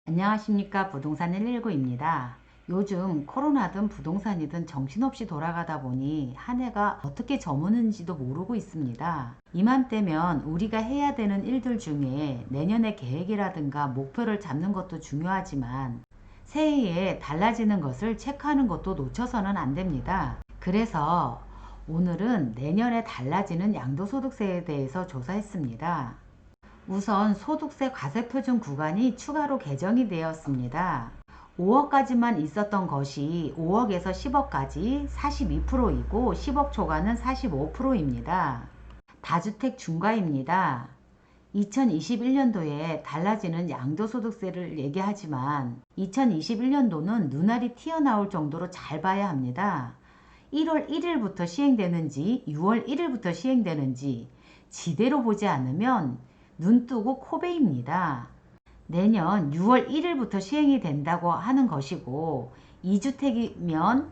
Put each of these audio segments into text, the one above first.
안녕하십니까. 부동산 119입니다. 요즘 코로나든 부동산이든 정신없이 돌아가다 보니 한 해가 어떻게 저무는지도 모르고 있습니다. 이맘때면 우리가 해야 되는 일들 중에 내년의 계획이라든가 목표를 잡는 것도 중요하지만 새해에 달라지는 것을 체크하는 것도 놓쳐서는 안 됩니다. 그래서 오늘은 내년에 달라지는 양도소득세에 대해서 조사했습니다. 우선 소득세 과세표준 구간이 추가로 개정이 되었습니다. 5억까지만 있었던 것이 5억에서 10억까지 42%이고 10억 초과는 45%입니다. 다주택 중과입니다. 2021년도에 달라지는 양도소득세를 얘기하지만 2021년도는 눈알이 튀어나올 정도로 잘 봐야 합니다. 1월 1일부터 시행되는지 6월 1일부터 시행되는지 지대로 보지 않으면 눈 뜨고 코 베입니다. 내년 6월 1일부터 시행이 된다고 하는 것이고 2주택이면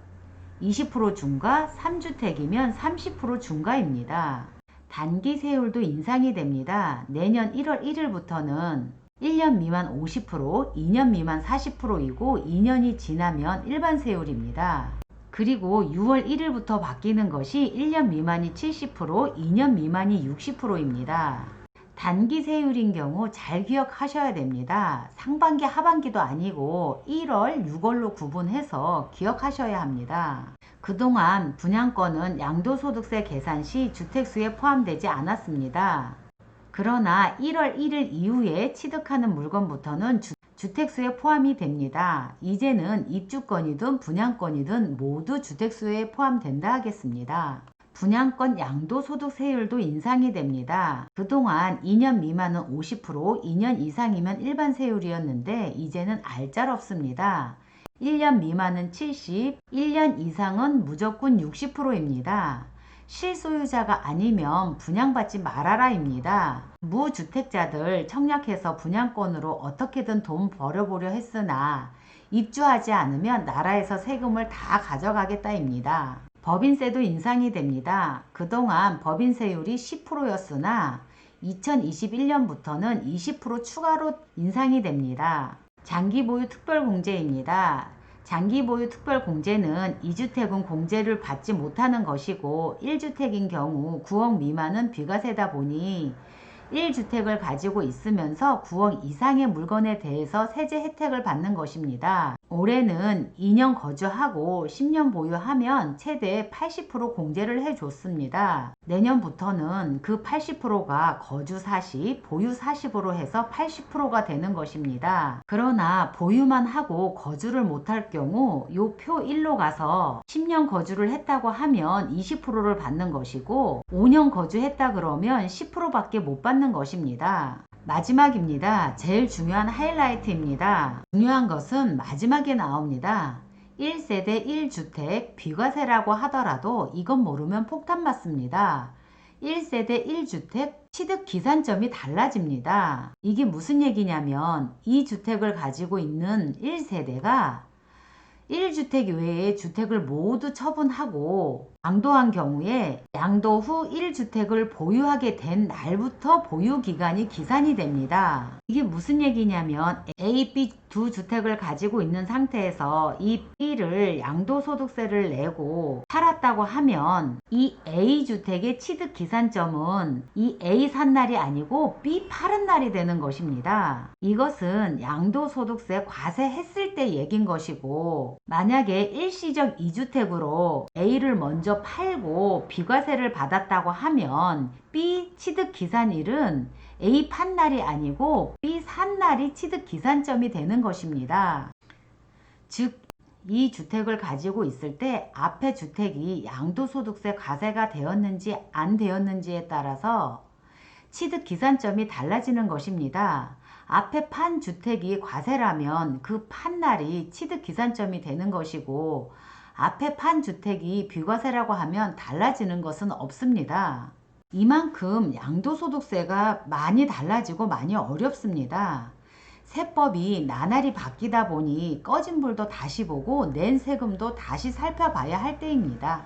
20% 중과 3주택이면 30% 중과입니다. 단기 세율도 인상이 됩니다. 내년 1월 1일부터는 1년 미만 50%, 2년 미만 40%이고 2년이 지나면 일반 세율입니다. 그리고 6월 1일부터 바뀌는 것이 1년 미만이 70%, 2년 미만이 60%입니다. 단기 세율인 경우 잘 기억하셔야 됩니다. 상반기 하반기도 아니고 1월 6월로 구분해서 기억하셔야 합니다. 그동안 분양권은 양도소득세 계산 시 주택수에 포함되지 않았습니다. 그러나 1월 1일 이후에 취득하는 물건부터는 주택수에 포함이 됩니다. 이제는 입주권이든 분양권이든 모두 주택수에 포함된다 하겠습니다. 분양권 양도소득세율도 인상이 됩니다. 그동안 2년 미만은 50%, 2년 이상이면 일반 세율이었는데 이제는 알짜롭습니다. 1년 미만은 70, 1년 이상은 무조건 60%입니다. 실소유자가 아니면 분양받지 말아라입니다. 무주택자들 청약해서 분양권으로 어떻게든 돈 벌어보려 했으나 입주하지 않으면 나라에서 세금을 다 가져가겠다입니다. 법인세도 인상이 됩니다. 그동안 법인세율이 10%였으나 2021년부터는 20% 추가로 인상이 됩니다. 장기보유 특별공제입니다. 장기보유 특별공제는 2주택은 공제를 받지 못하는 것이고 1주택인 경우 9억 미만은 비과세다 보니 1주택을 가지고 있으면서 9억 이상의 물건에 대해서 세제 혜택을 받는 것입니다. 올해는 2년 거주하고 10년 보유하면 최대 80% 공제를 해줬습니다. 내년부터는 그 80%가 거주 40, 보유 40으로 해서 80%가 되는 것입니다. 그러나 보유만 하고 거주를 못할 경우 요 표 1로 가서 10년 거주를 했다고 하면 20%를 받는 것이고 5년 거주했다 그러면 10%밖에 못 받는 것입니다. 마지막입니다. 제일 중요한 하이라이트입니다. 중요한 것은 마지막에 나옵니다. 1세대 1주택 비과세라고 하더라도 이건 모르면 폭탄 맞습니다. 1세대 1주택 취득 기산점이 달라집니다. 이게 무슨 얘기냐면 2주택을 가지고 있는 1세대가 1주택 외에 주택을 모두 처분하고 양도한 경우에 양도 후 1주택을 보유하게 된 날부터 보유기간이 기산이 됩니다. 이게 무슨 얘기냐면 A, B 두 주택을 가지고 있는 상태에서 이 B를 양도소득세를 내고 팔았다고 하면 이 A주택의 취득기산점은 이 A 산 날이 아니고 B 팔은 날이 되는 것입니다. 이것은 양도소득세 과세했을 때 얘긴 것이고 만약에 일시적 2주택으로 A를 먼저 팔고 비과세를 받았다고 하면 B 취득기산일은 A 판 날이 아니고 B 산 날이 취득기산점이 되는 것입니다. 즉, 이 주택을 가지고 있을 때 앞에 주택이 양도소득세 과세가 되었는지 안 되었는지에 따라서 취득기산점이 달라지는 것입니다. 앞에 판 주택이 과세라면 그 판날이 취득기산점이 되는 것이고 앞에 판 주택이 비과세라고 하면 달라지는 것은 없습니다. 이만큼 양도소득세가 많이 달라지고 많이 어렵습니다. 세법이 나날이 바뀌다 보니 꺼진 불도 다시 보고 낸 세금도 다시 살펴봐야 할 때입니다.